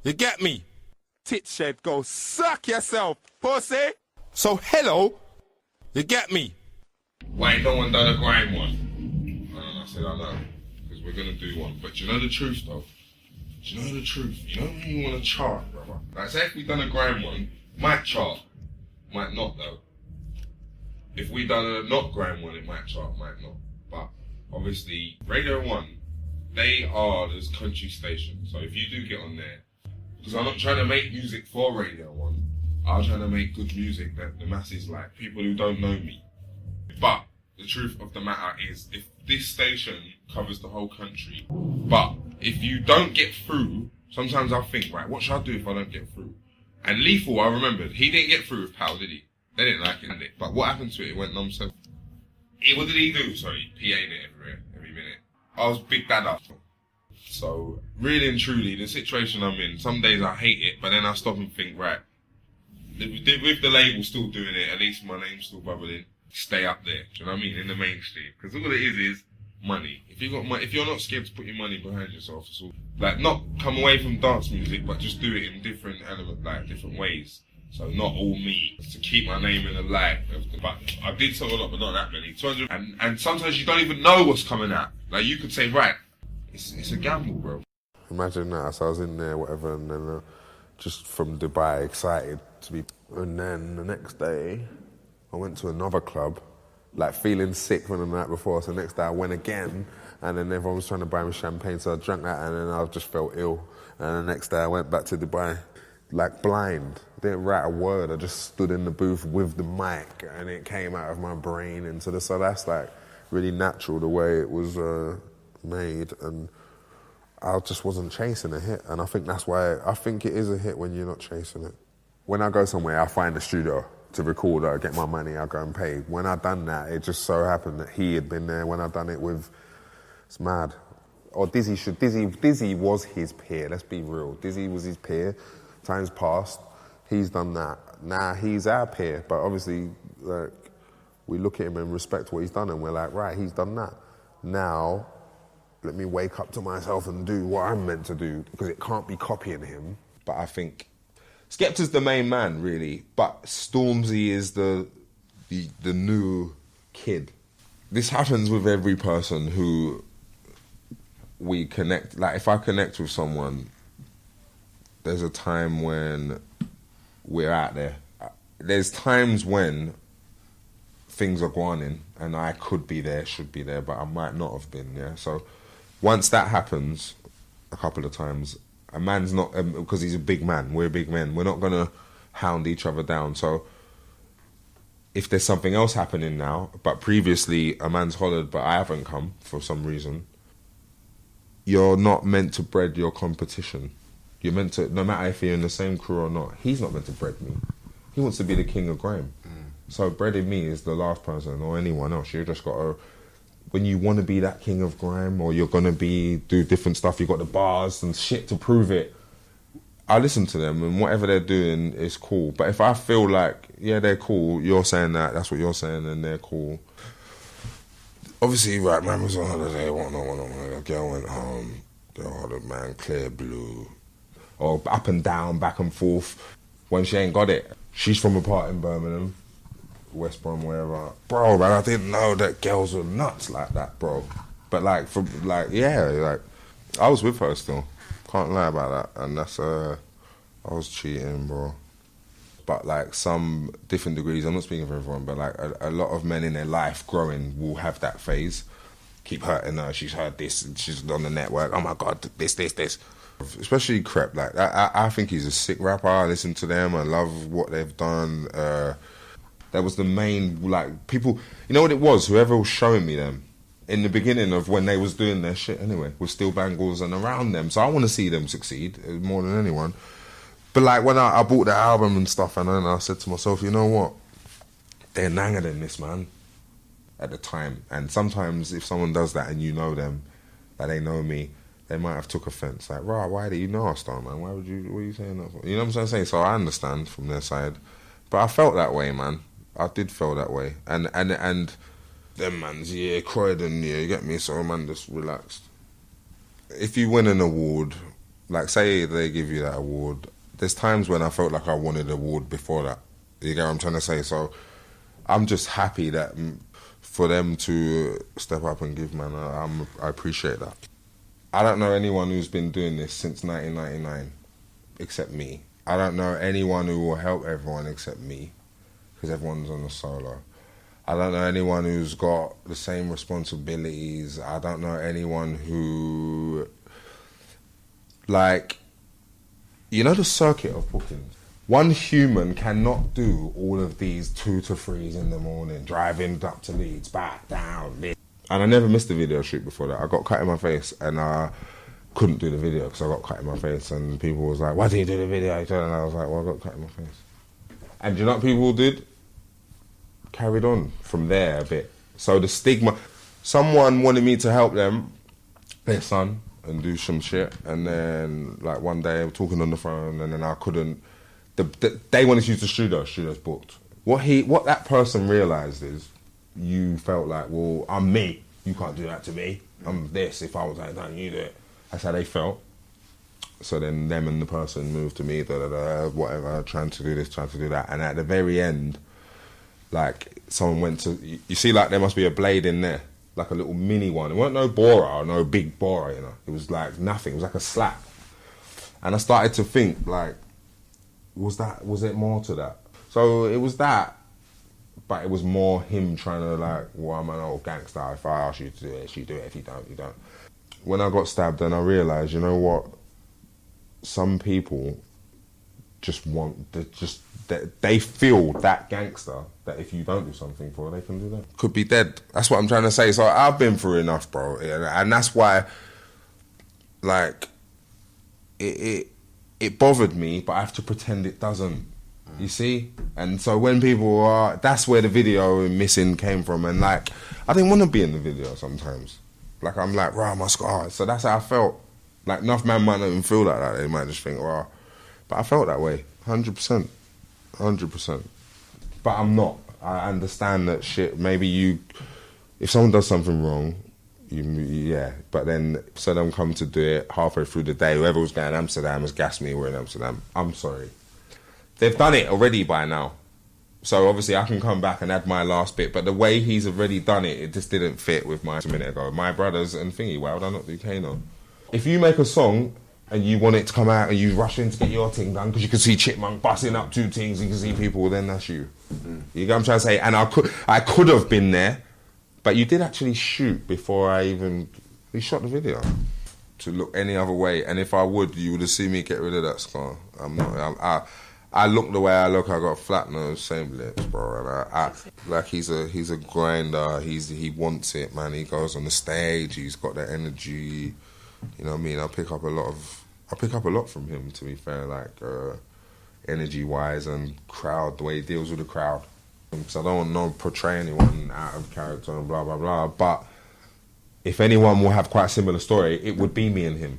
You get me? Tit shed, go suck yourself, pussy. So hello, you get me? Why ain't no one done a grime one? And I said, I know, because we're going to do one. But you know the truth, though? Do you know the truth? You know when you want to chart, brother? Like, say if we done a grime one, might chart, might not, though. If we done a not grime one, it might chart, might not. But, obviously, Radio 1, they are this country station. So if you do get on there, because I'm not trying to make music for Radio 1, I'm trying to make good music that the masses like, people who don't know me. But the truth of the matter is, if this station covers the whole country, but if you don't get through, sometimes I'll think, right, what should I do if I don't get through? And Lethal, I remembered, he didn't get through with Pal, did he? They didn't like it, did they? But what happened to it? It went numb. So, what did he do? Sorry, PA'd it every minute. I was Big Dad up. So, really and truly, the situation I'm in, some days I hate it, but then I stop and think, right, with the label still doing it, at least my name's still bubbling, stay up there, do you know what I mean, in the mainstream. Because all it is money. If you're not scared to put your money behind yourself, it's all, like, not come away from dance music, but just do it in different different ways. So not all me, to keep my name in the light. But I did sell a lot, but not that many. 200, and sometimes you don't even know what's coming out. Like, you could say, right, it's a gamble, bro. Imagine that, so I was in there, whatever, and then just from Dubai, excited to be... And then the next day, I went to another club, like feeling sick from the night before, so the next day I went again, and then everyone was trying to buy me champagne, so I drank that, and then I just felt ill. And the next day I went back to Dubai, like blind. Didn't write a word, I just stood in the booth with the mic, and it came out of my brain into the... So that's like really natural, the way it was made, and I just wasn't chasing a hit, and I think that's why I think it is a hit when you're not chasing it. When I go somewhere, I find a studio to record, I get my money, I go and pay. When I done that, it just so happened that he had been there when I done it with, it's mad. Or Dizzy was his peer, let's be real. Dizzy was his peer, time's passed, he's done that. Now he's our peer, but obviously, like, we look at him and respect what he's done, and we're like, right, he's done that. Now, let me wake up to myself and do what I'm meant to do, because it can't be copying him. But I think Skepta's the main man, really, but Stormzy is the new kid. This happens with every person who we connect. Like, if I connect with someone, there's a time when we're out there. There's times when things are going in, and I could be there, should be there, but I might not have been, yeah? So once that happens, a couple of times, a man's not, because he's a big man, we're big men, we're not going to hound each other down. So if there's something else happening now, but previously a man's hollered, but I haven't come for some reason, you're not meant to breed your competition. You're meant to, no matter if you're in the same crew or not, he's not meant to breed me. He wants to be the king of grime. So breading me is the last person, or anyone else. You just got to, when you want to be that king of grime, or you're going to do different stuff, you've got the bars and shit to prove it, I listen to them, and whatever they're doing is cool. But if I feel like, yeah, they're cool, you're saying that's what you're saying, and they're cool. Obviously, right, man was on holiday, a girl went home, the man, clear blue, or up and down, back and forth, when she ain't got it. She's from a part in Birmingham, West Brom, wherever. Bro, man, I didn't know that girls were nuts like that, bro. But like, I was with her still. Can't lie about that. And that's, I was cheating, bro. But like, some different degrees, I'm not speaking for everyone, but like, a lot of men in their life growing will have that phase. Keep hurting her, she's heard this, she's on the network, oh my God, this. Especially Crep, like, I think he's a sick rapper. I listen to them, I love what they've done. That was the main, like, people, you know what it was? Whoever was showing me them in the beginning of when they was doing their shit anyway, with Steel Bangles and around them. So I want to see them succeed more than anyone. But like, when I bought the album and stuff, and then I said to myself, you know what? They're nanger than this, man, at the time. And sometimes if someone does that and you know them, that they know me, they might have took offence. Like, right, why do you know our star, man? What are you saying that for? You know what I'm saying? So I understand from their side. But I felt that way, man. I did feel that way. And them mans, yeah, Croydon, yeah, you get me? So man, just relaxed. If you win an award, Like, say they give you that award. There's times when I felt like I wanted an award before that. You get what I'm trying to say? So I'm just happy that for them to step up and give, man, I appreciate that. I don't know anyone who's been doing this since 1999 except me. I don't know anyone who will help everyone except me, because everyone's on a solo. I don't know anyone who's got the same responsibilities. I don't know anyone who, like, you know the circuit of bookings? One human cannot do all of these 2 to 3s in the morning, driving up to Leeds, back down. And I never missed a video shoot before that. I got cut in my face and I couldn't do the video because I got cut in my face, and people was like, why didn't you do the video? And I was like, well, I got cut in my face. And do you know what people did? Carried on from there a bit. So the stigma, someone wanted me to help them, their son, and do some shit, and then like one day I was talking on the phone, and then I couldn't. They wanted to use the studio's booked. What that person realised is, you felt like, well, I'm me, you can't do that to me. I'm this. If I was like that, you do it. That's how they felt. So then them and the person moved to me, whatever, trying to do this, trying to do that, and at the very end, like someone went to, you see, like there must be a blade in there. Like a little mini one. It wasn't no borer or no big borer, you know. It was like nothing. It was like a slap. And I started to think, like, was it more to that? So it was that, but it was more him trying to, like, well, I'm an old gangster. If I ask you to do it, you do it. If you don't, you don't. When I got stabbed, then I realised, you know what? Some people just want, they feel that gangster that if you don't do something for, they can do that. Could be dead. That's what I'm trying to say. So I've been through enough, bro, and that's why, like, it bothered me, but I have to pretend it doesn't. You see? And so when people are, that's where the video missing came from, and like, I didn't want to be in the video sometimes. Like, I'm like, rah, my scar. So that's how I felt. Like, enough man might not even feel like that. They might just think, rah. But I felt that way, 100%. 100%. But I'm not. I understand that shit. Maybe if someone does something wrong, yeah. But then Saddam come to do it halfway through the day. Whoever was going to Amsterdam has gassed me. We're in Amsterdam. I'm sorry. They've done it already by now. So obviously I can come back and add my last bit. But the way he's already done it, it just didn't fit with a minute ago. My brothers and thingy, why would I not do Kano? If you make a song and you want it to come out and you rush in to get your thing done because you can see Chipmunk busting up 2 things, you can see people, then that's you. You get what I'm trying to say? And I could have been there, but you did actually shoot before we shot the video. To look any other way, and if I would, you would have seen me get rid of that scar. I'm not. I look the way I look. I got a flat nose, same lips, bro. And like he's a grinder. He wants it, man. He goes on the stage. He's got that energy. You know what I mean? I pick up a lot from him, to be fair, like energy-wise and crowd, the way he deals with the crowd. So I don't want to portray anyone out of character and blah, blah, blah. But if anyone will have quite a similar story, it would be me and him.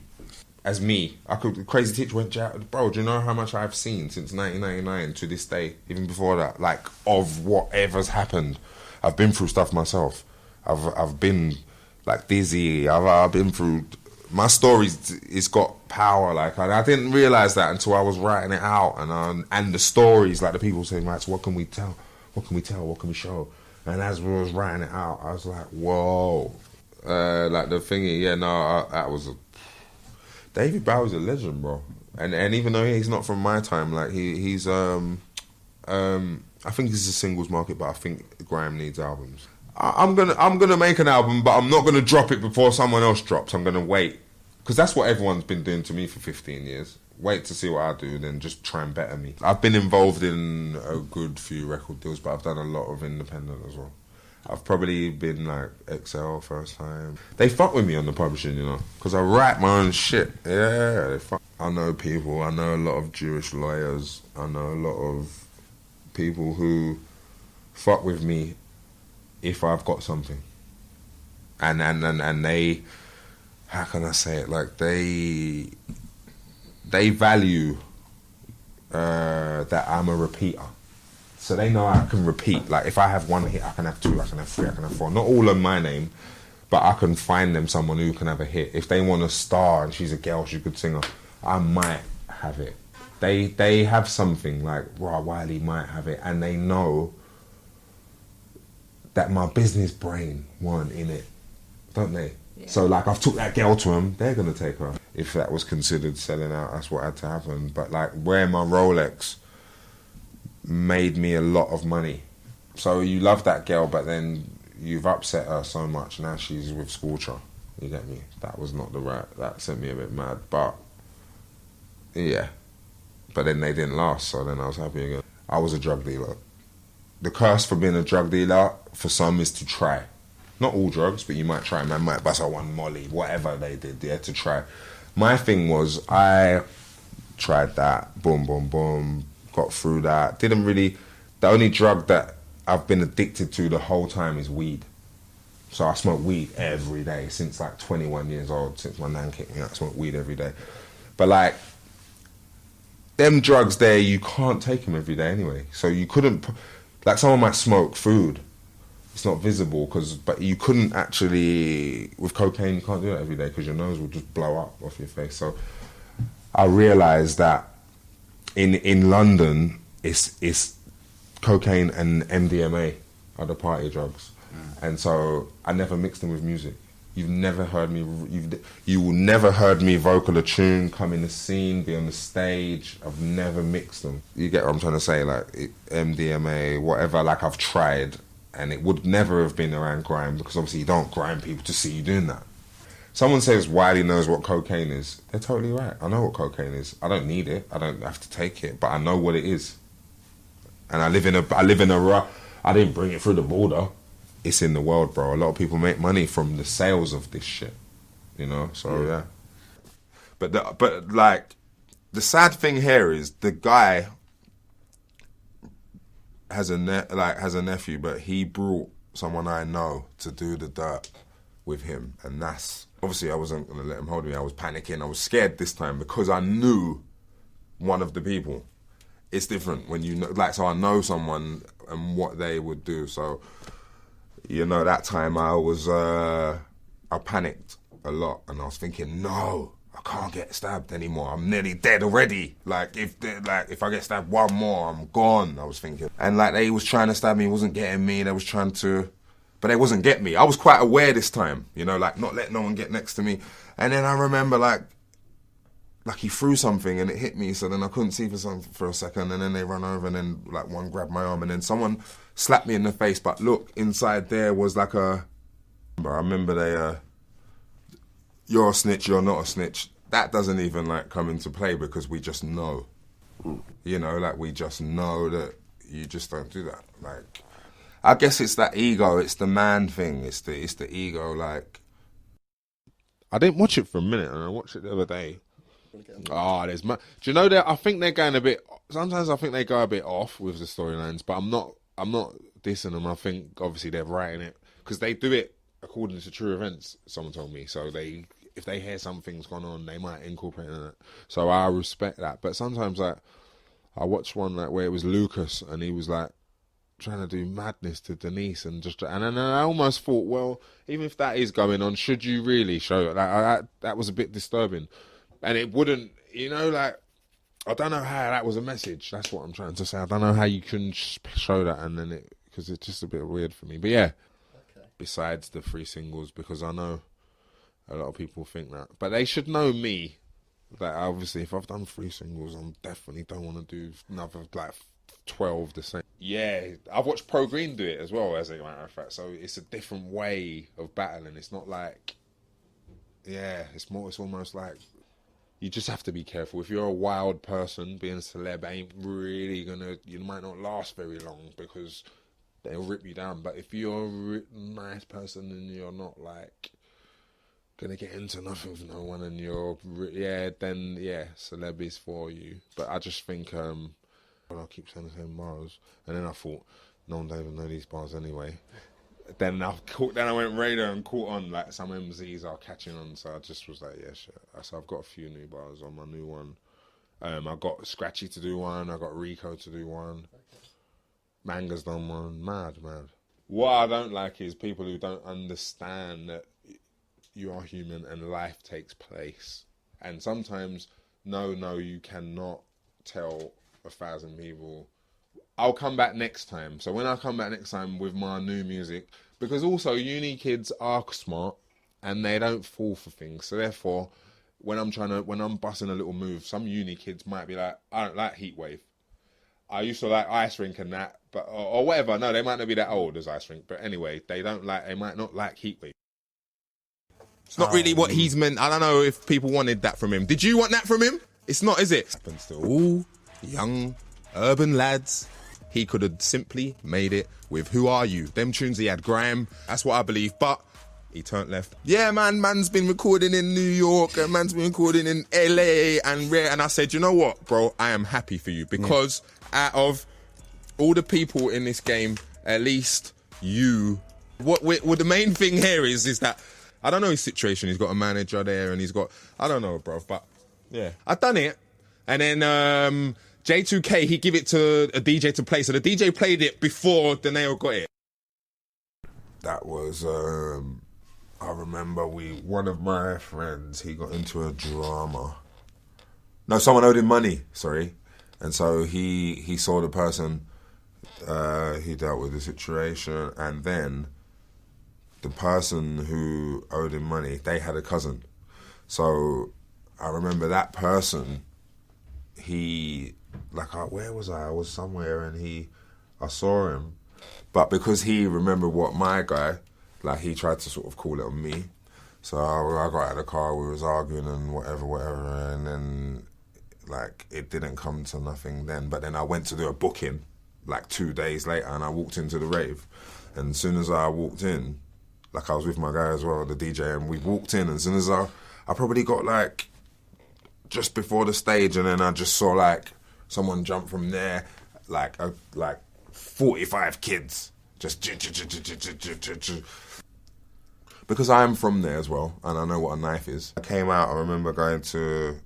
As me, Crazy Teacher went, bro, do you know how much I've seen since 1999 to this day, even before that, like, of whatever's happened? I've been through stuff myself. I've been, like, dizzy. I've been through... My story's got power, like, I didn't realise that until I was writing it out, and the stories, like, the people saying, right, so what can we tell? What can we tell? What can we show? And as we was writing it out, I was like, whoa. Like, the thingy, yeah, no, that was... David Bowie's a legend, bro. And even though he's not from my time, like, he's, I think he's a singles market, but I think grime needs albums. I'm gonna make an album, but I'm not gonna drop it before someone else drops. I'm gonna wait, because that's what everyone's been doing to me for 15 years. Wait to see what I do, then just try and better me. I've been involved in a good few record deals, but I've done a lot of independent as well. I've probably been like XL first time. They fuck with me on the publishing, you know, because I write my own shit. Yeah, they fuck. I know people. I know a lot of Jewish lawyers. I know a lot of people who fuck with me if I've got something, and they, how can I say it? Like they value that I'm a repeater, so they know I can repeat. Like if I have one hit, I can have 2, I can have 3, I can have 4. Not all on my name, but I can find them someone who can have a hit. If they want a star and she's a girl, she's a good singer, I might have it. They have something like, wow, Wiley might have it, and they know that my business brain weren't in it, don't they? Yeah. So like, I've took that girl to them, they're gonna take her. If that was considered selling out, that's what had to happen. But like, wearing my Rolex made me a lot of money. So you love that girl, but then you've upset her so much. Now she's with Scorcher. You get me? That was not the right. That sent me a bit mad. But yeah. But then they didn't last. So then I was happy again. I was a drug dealer. The curse for being a drug dealer for some is to try. Not all drugs, but you might try. Man might bust out one Molly, whatever they did, yeah, to try. My thing was, I tried that. Boom, boom, boom. Got through that. Didn't really. The only drug that I've been addicted to the whole time is weed. So I smoke weed every day since like 21 years old, since my nan kicked me out. I smoke weed every day. But like, them drugs there, you can't take them every day anyway. So you couldn't, like someone might smoke food. It's not visible, but you couldn't actually, with cocaine, you can't do that every day because your nose will just blow up off your face. So I realised that in London, it's cocaine and MDMA are the party drugs. And so I never mixed them with music. You've never heard me, you will never heard me vocal a tune, come in the scene, be on the stage. I've never mixed them. You get what I'm trying to say? Like MDMA, whatever, like I've tried, and it would never have been around grime because obviously you don't grime people to see you doing that. Someone says Wiley knows what cocaine is. They're totally right. I know what cocaine is. I don't need it. I don't have to take it, but I know what it is. And I live in a, I didn't bring it through the border. It's in the world, bro. A lot of people make money from the sales of this shit, you know. So yeah. But like, the sad thing here is the guy has a nephew, but he brought someone I know to do the dirt with him, and that's obviously I wasn't gonna let him hold me. I was panicking. I was scared this time because I knew one of the people. It's different when you know, like, so I know someone and what they would do. So. You know, that time I panicked a lot, and I was thinking, no, I can't get stabbed anymore. I'm nearly dead already. Like, if I get stabbed one more, I'm gone, I was thinking. And like, they was trying to stab me, wasn't getting me. They was trying to, but they wasn't getting me. I was quite aware this time, you know, like not letting no one get next to me. And then I remember like he threw something and it hit me, so then I couldn't see for a second, and then they run over and then like one grabbed my arm and then someone slapped me in the face, but look, inside there was like I remember they, you're a snitch, you're not a snitch. That doesn't even like come into play because we just know. You know, like we just know that you just don't do that. Like, I guess it's that ego, it's the man thing, it's the ego, like. I didn't watch it for a minute and I watched it the other day. Oh, do you know that I think they're going a bit. Sometimes I think they go a bit off with the storylines, but I'm not dissing them. I think obviously they're writing it because they do it according to true events. Someone told me, so if they hear something's gone on, they might incorporate in it. So I respect that. But sometimes like I watched one like where it was Lucas and he was like trying to do madness to Denise and then I almost thought, well, even if that is going on, should you really show it? Like that was a bit disturbing. And it wouldn't, you know, like, I don't know how that was a message. That's what I'm trying to say. I don't know how you can show that and then because it's just a bit weird for me. But yeah, okay. Besides the 3 singles, because I know a lot of people think that. But they should know me, that obviously if I've done 3 singles, I definitely don't want to do another, like, 12 the same. Yeah, I've watched Pro Green do it as well, as a matter of fact. So it's a different way of battling. It's not like, yeah, it's almost like, you just have to be careful. If you're a wild person, being a celeb ain't really you might not last very long because they'll rip you down. But if you're a nice person and you're not like gonna get into nothing with no one and then celeb is for you. But I just think, I keep saying the same bars. And then I thought, no one don't even know these bars anyway. Then I went radar and caught on, like some MZs are catching on, so I just was like, yeah, shit. So I've got a few new bars on my new one. I got Scratchy to do one, I got Rico to do one. Manga's done one. Mad. What I don't like is people who don't understand that you are human and life takes place. And sometimes no, you cannot tell 1,000 people. I'll come back next time. So when I come back next time with my new music, because also uni kids are smart and they don't fall for things. So therefore, when I'm busting a little move, some uni kids might be like, I don't like Heatwave. I used to like Ice Rink and that, but or whatever. No, they might not be that old as Ice Rink, but anyway, they might not like Heatwave. It's not really what he's meant. I don't know if people wanted that from him. Did you want that from him? It's not, is it? Happens to all young urban lads. He could have simply made it with Who Are You? Them tunes he had grime. That's what I believe. But he turned left. Yeah, man's been recording in New York and man's been recording in LA and rare. And I said, you know what, bro? I am happy for you because out of all the people in this game, at least you. What the main thing here is that I don't know his situation. He's got a manager there and he's got, I don't know, bro. But yeah, I done it. And then J2K, he give it to a DJ to play. So the DJ played it before Deneo got it. That was, I remember one of my friends, he got into a drama. No, someone owed him money, sorry. And so he saw the person, he dealt with the situation, and then the person who owed him money, they had a cousin. So I remember that person, where was I? I was somewhere and I saw him. But because he remembered what my guy, he tried to sort of call it on me. So I got out of the car, we was arguing and whatever, and then, it didn't come to nothing then. But then I went to do a booking, 2 days later, and I walked into the rave. And as soon as I walked in, I was with my guy as well, the DJ, and we walked in, and as soon as I probably got, just before the stage, and then I just saw, someone jump from there, 45 kids, just because I am from there as well, and I know what a knife is. I came out, I remember going to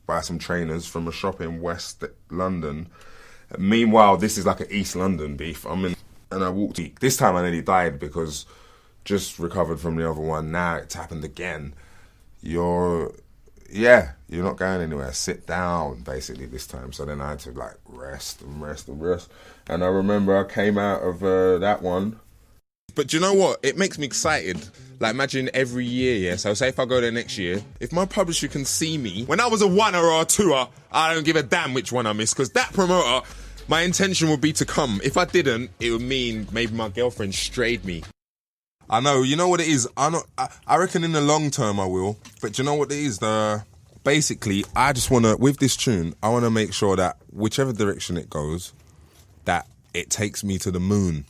buy some trainers from a shop in West London. Meanwhile, this is an East London beef. And I walked. This time I nearly died because just recovered from the other one. Now it's happened again. You're not going anywhere. Sit down, basically, this time. So then I had to, rest. And I remember I came out of that one. But do you know what? It makes me excited. Imagine every year, yeah? So say if I go there next year, if my publisher can see me, when I was a oneer or a twoer, I don't give a damn which one I miss, because that promoter, my intention would be to come. If I didn't, it would mean maybe my girlfriend strayed me. I know, you know what it is? I reckon in the long term I will, but do you know what it is? Basically, I just want to, with this tune, I want to make sure that whichever direction it goes, that it takes me to the moon.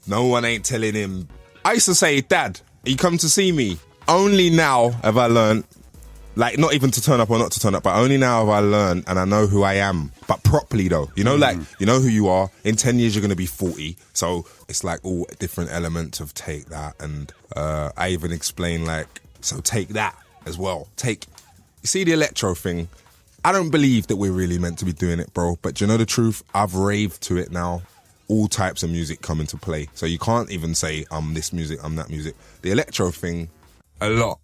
No one ain't telling him. I used to say, Dad, you come to see me. Only now have I learned, not even to turn up or not to turn up, but only now have I learned and I know who I am. But properly though, you know, you know who you are. In 10 years, you're going to be 40. So it's all different elements of take that. And I even explain so take that as well. You see the electro thing? I don't believe that we're really meant to be doing it, bro. But do you know the truth? I've raved to it now. All types of music come into play. So you can't even say, I'm this music, I'm that music. The electro thing, a lot.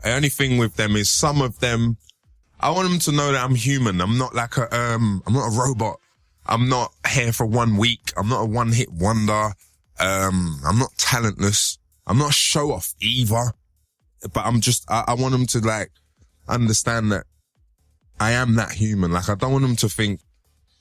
The only thing with them is some of them, I want them to know that I'm human. I'm not I'm not a robot. I'm not here for 1 week. I'm not a one-hit wonder. I'm not talentless. I'm not a show-off either. But I want them to understand that I am that human. I don't want them to think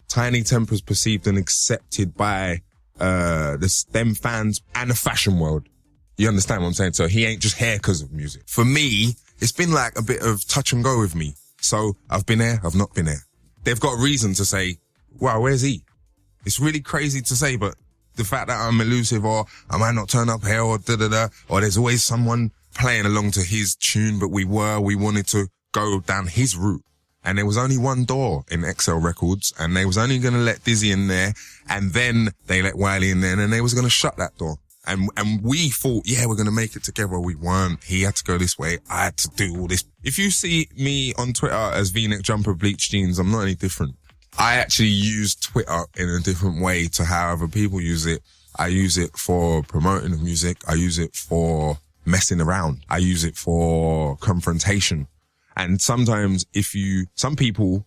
Tiny Temper's perceived and accepted by them fans and the fashion world. You understand what I'm saying? So he ain't just here because of music. For me, it's been a bit of touch and go with me. So I've been there, I've not been there. They've got reason to say, wow, where's he? It's really crazy to say, but the fact that I'm elusive or I might not turn up here or da-da-da, or there's always someone playing along to his tune, but we wanted to go down his route. And there was only one door in XL Records, and they was only going to let Dizzy in there, and then they let Wiley in there, and then they was going to shut that door. And we thought, yeah, we're going to make it together. We weren't. He had to go this way. I had to do all this. If you see me on Twitter as V-neck jumper, bleach jeans, I'm not any different. I actually use Twitter in a different way to how other people use it. I use it for promoting the music. I use it for messing around. I use it for confrontation. And sometimes some people,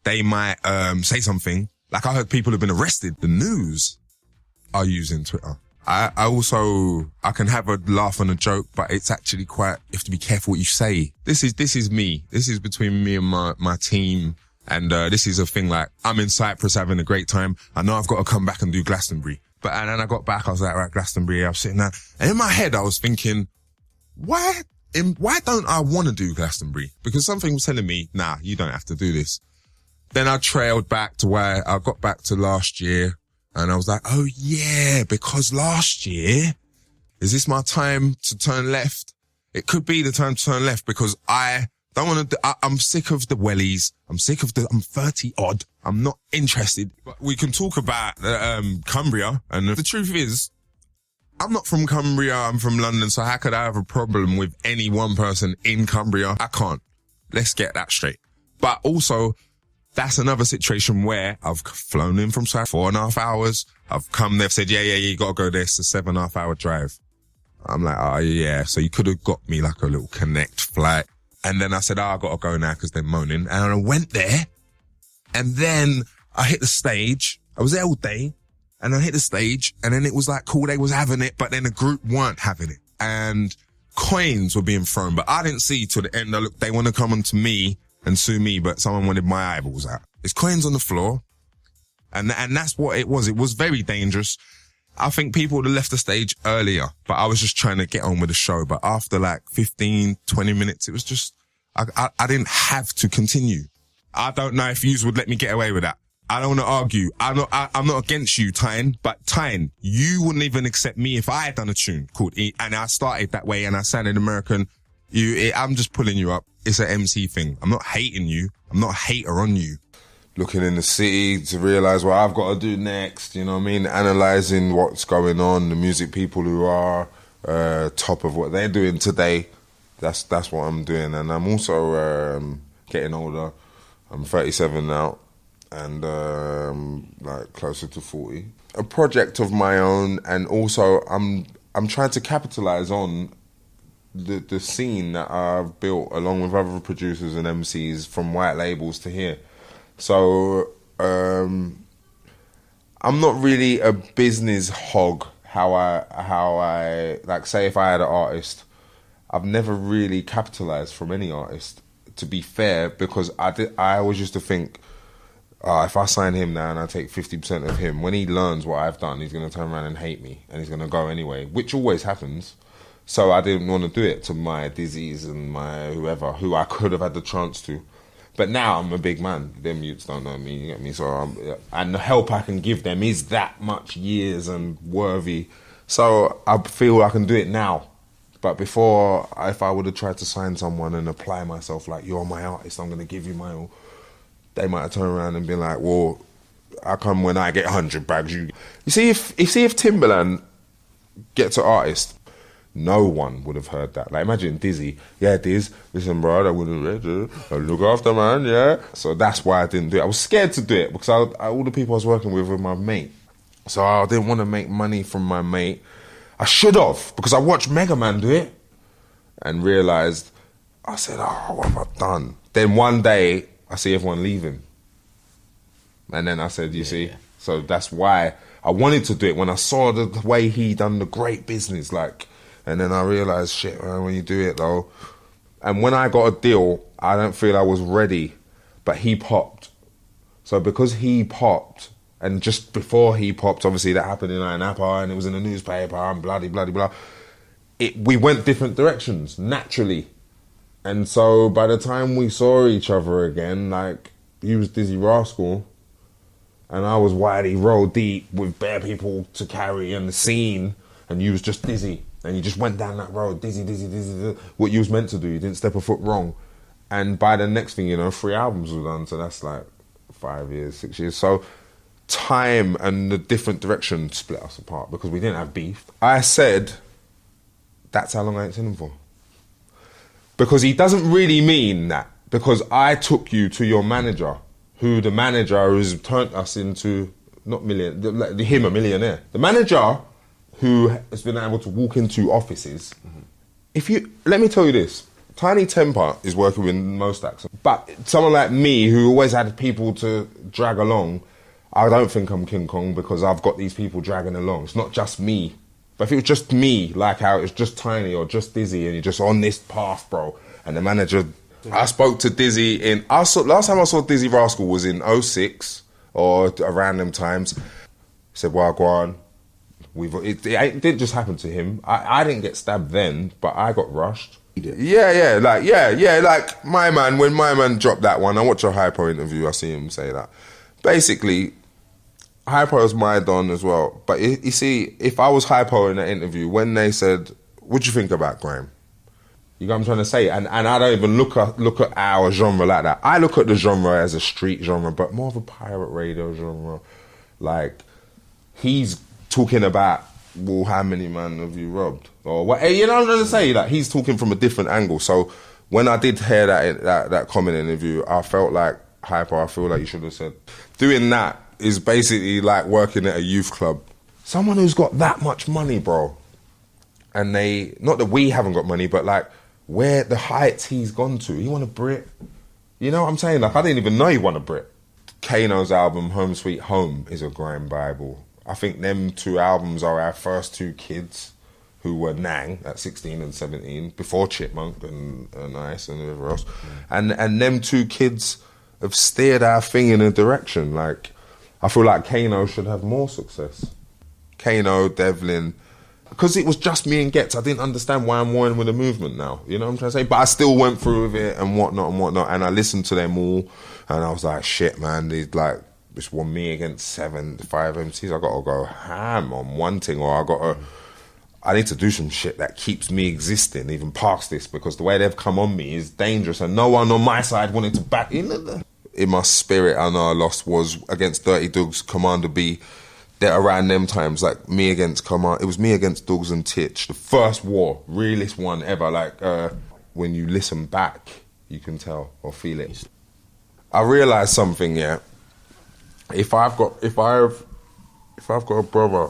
they might say something. Like I heard people have been arrested. The news are using Twitter. I can have a laugh and a joke, but it's actually you have to be careful what you say. This is me. This is between me and my team. And this is a thing like, I'm in Cyprus having a great time. I know I've got to come back and do Glastonbury. And then I got back, I was like, right, Glastonbury, I was sitting there. And in my head, I was thinking, why don't I want to do Glastonbury? Because something was telling me, nah, you don't have to do this. Then I trailed back to where I got back to last year. And I was like, oh yeah, because last year, is this my time to turn left? It could be the time to turn left because I don't want to, I'm sick of the wellies. I'm 30 odd. I'm not interested. But we can talk about Cumbria. And the truth is, I'm not from Cumbria. I'm from London. So how could I have a problem with any one person in Cumbria? I can't. Let's get that straight. But also, that's another situation where I've flown in from South 4.5 hours. I've come, they've said, yeah, you gotta go there. It's a 7.5 hour drive. I'm like, oh yeah. So you could have got me like a little connect flight. And then I said, I gotta go now because they're moaning. And I went there and then I hit the stage. I was there all day and I hit the stage and then it was like cool. They was having it, but then the group weren't having it and coins were being thrown, but I didn't see till the end. Look, they want to come on to me and sue me, but someone wanted my eyeballs out. There's coins on the floor. And that's what it was. It was very dangerous. I think people would have left the stage earlier, but I was just trying to get on with the show. But after like 15, 20 minutes, it was just, I didn't have to continue. I don't know if yous would let me get away with that. I don't want to argue. I'm not against you, Tyne, but Tyne, you wouldn't even accept me if I had done a tune called E, and I started that way and I sounded American. I'm just pulling you up. It's an MC thing. I'm not hating you. I'm not a hater on you. Looking in the city to realise what I've got to do next, you know what I mean? Analysing what's going on, the music people who are top of what they're doing today. That's what I'm doing. And I'm also getting older. I'm 37 now and like closer to 40. A project of my own, and also I'm trying to capitalise on the scene that I've built along with other producers and MCs from white labels to here. So I'm not really a business hog. How I like say if I had an artist, I've never really capitalized from any artist. To be fair, because I always used to think, if I sign him now and I take 50% of him, when he learns what I've done, he's gonna turn around and hate me, and he's gonna go anyway, which always happens. So I didn't want to do it to my Dizzies and my whoever who I could have had the chance to. But now I'm a big man. Them youths don't know me, you get me? So and the help I can give them is that much years and worthy. So I feel I can do it now. But before, if I would have tried to sign someone and apply myself like, you're my artist, I'm going to give you my all, they might have turned around and been like, well, how come when I get 100 bags, you see if Timbaland gets an artist, no one would have heard that. Like, imagine Dizzy. Yeah, Diz, listen, bro, I wouldn't look after, man, yeah. So that's why I didn't do it. I was scared to do it because all the people I was working with were my mate. So I didn't want to make money from my mate. I should have, because I watched Mega Man do it and realised, I said, oh, what have I done? Then one day, I see everyone leaving. And then I said, you see? Yeah. So that's why I wanted to do it when I saw the way he done the great business, like... And then I realised, shit, man, when you do it, though. And when I got a deal, I don't feel I was ready. But he popped. So because he popped, and just before he popped, obviously that happened in Napa, and it was in the newspaper, and blah. We went different directions, naturally. And so by the time we saw each other again, like, he was Dizzy Rascal, and I was Wiley Roll Deep with bare people to carry and the scene, and you was just Dizzy. And you just went down that road, dizzy, what you was meant to do. You didn't step a foot wrong. And by the next thing, 3 albums were done. So that's like 5 years, 6 years. So time and the different direction split us apart because we didn't have beef. I said, that's how long I ain't seen him for. Because he doesn't really mean that. Because I took you to your manager, who the manager has turned us into, not him a millionaire. The manager... who has been able to walk into offices. Mm-hmm. Let me tell you this, Tiny temper is working with most acts. But someone like me, who always had people to drag along, I don't think I'm King Kong because I've got these people dragging along. It's not just me. But if it was just me, like how it's just Tiny or just Dizzy and you're just on this path, bro, and the manager... I spoke to Dizzy last time I saw Dizzy Rascal was in 06 or around them times. He said, well, go on. It didn't just happen to him. I didn't get stabbed then, but I got rushed. Yeah, like my man, when my man dropped that one, I watched a Hypo interview, I see him say that. Basically, Hypo was my don as well. But you see, if I was Hypo in that interview, when they said, what do you think about grime? You know what I'm trying to say? And I don't even look at our genre like that. I look at the genre as a street genre, but more of a pirate radio genre. Like, he's talking about, well, how many men have you robbed? Or what? You know what I'm trying to say? Like, he's talking from a different angle. So when I did hear that comment interview, I felt like, Hyper, I feel like you should have said, doing that is basically like working at a youth club. Someone who's got that much money, bro. And not that we haven't got money, but like, where the heights he's gone to. He won a Brit. You know what I'm saying? Like, I didn't even know he won a Brit. Kano's album, Home Sweet Home, is a grime bible. I think them 2 albums are our first 2 kids who were Nang at 16 and 17, before Chipmunk and Ice and whoever else. And them 2 kids have steered our thing in a direction. Like, I feel like Kano should have more success. Kano, Devlin... Because it was just me and Getz, I didn't understand why I'm warring with the movement now. You know what I'm trying to say? But I still went through with it and whatnot. And I listened to them all. And I was like, shit, man. It's one me against 5 MCs. I got to go ham on one thing. Or I need to do some shit that keeps me existing, even past this. Because the way they've come on me is dangerous. And no one on my side wanted to back in. In my spirit, I know I lost was against Dirty Dogs, Commander B. That around them times, like me against it was me against Dogs and Titch, the first war, realest one ever. Like when you listen back, you can tell or feel it. I realised something. Yeah, if I've got a brother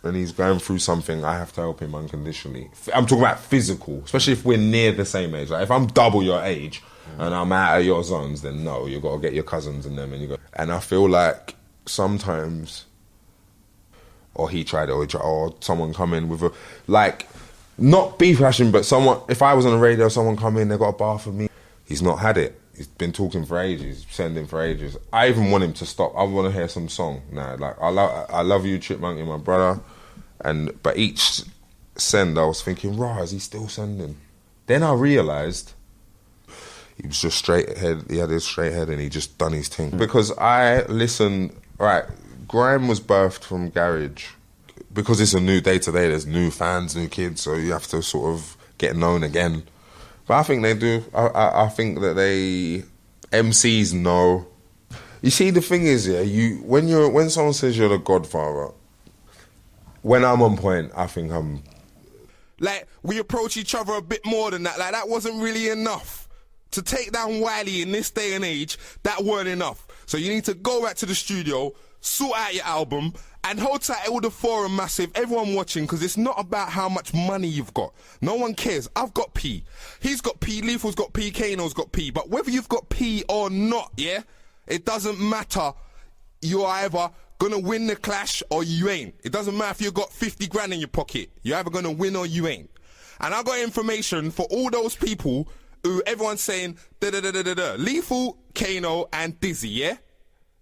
and he's going through something, I have to help him unconditionally. I'm talking about physical, especially if we're near the same age. Like if I'm double your age and I'm out of your zones, then no, you got to get your cousins and them and you go. And I feel like sometimes. Or he tried it, or someone come in with not beef hashing, but someone, if I was on the radio, someone come in, they got a bar for me. He's not had it. He's been talking for ages, sending for ages. I even want him to stop. I want to hear some song. Nah, like, I love you, Chipmunk, you're my brother. But each send, I was thinking, rah, is he still sending? Then I realised he was just straight ahead. He had his straight head and he just done his thing. Because I listened, right, grime was birthed from garage. Because it's a new day-to-day, there's new fans, new kids, so you have to sort of get known again. But I think they do. I think that MCs know. You see, the thing is, yeah, when someone says you're the Godfather, when I'm on point, I think I'm... Like, we approach each other a bit more than that. Like, that wasn't really enough. To take down Wiley in this day and age, that weren't enough. So you need to go back to the studio, sort out your album, and hold tight all the forum massive, everyone watching, because it's not about how much money you've got. No one cares. I've got P. He's got P, Lethal's got P, Kano's got P. But whether you've got P or not, yeah, it doesn't matter. You're either gonna win the clash or you ain't. It doesn't matter if you've got 50 grand in your pocket. You're either gonna win or you ain't. And I got information for all those people who everyone's saying da-da-da-da-da-da. Lethal, Kano, and Dizzy, yeah?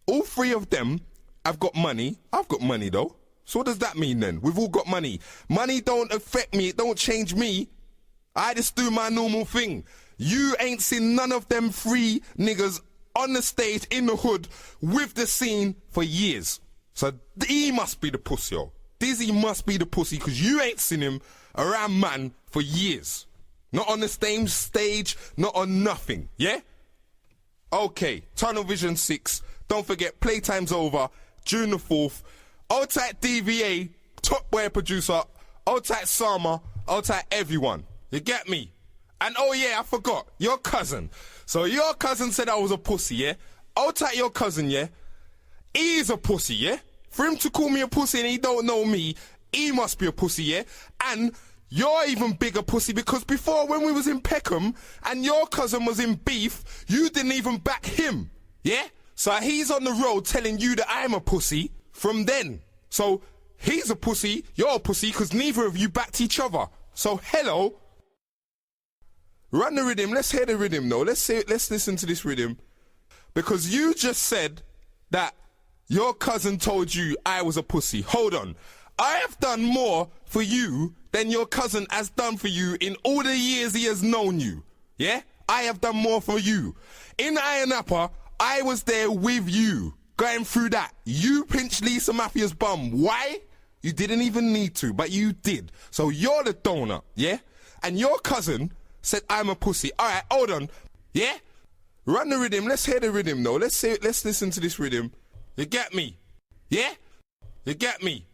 All 3 of them have got money. I've got money, though. So what does that mean, then? We've all got money. Money don't affect me. It don't change me. I just do my normal thing. You ain't seen none of them 3 niggas on the stage, in the hood, with the scene for years. So he must be the pussy, yo. Dizzy must be the pussy, because you ain't seen him around man for years. Not on the same stage, not on nothing, yeah? Okay, Tunnel Vision 6. Don't forget, playtime's over, June the 4th. Old tight DVA, top boy producer, old tight Sama, old tight everyone. You get me? And oh yeah, I forgot, your cousin. So your cousin said I was a pussy, yeah? Old tight your cousin, yeah? He's a pussy, yeah? For him to call me a pussy and he don't know me, he must be a pussy, yeah? And You're even bigger pussy because before when we was in Peckham and your cousin was in beef, you didn't even back him. Yeah? So he's on the road telling you that I'm a pussy from then. So he's a pussy, you're a pussy because neither of you backed each other. So hello. Run the rhythm. Let's hear the rhythm though. Let's listen to this rhythm. Because you just said that your cousin told you I was a pussy. Hold on. I have done more for you than your cousin has done for you in all the years he has known you. Yeah? I have done more for you. In Iron Upper, I was there with you, going through that. You pinched Lisa Mafia's bum. Why? You didn't even need to, but you did. So you're the donor, yeah? And your cousin said I'm a pussy. Alright, hold on. Yeah? Run the rhythm. Let's hear the rhythm though. Let's listen to this rhythm. You get me? Yeah? You get me?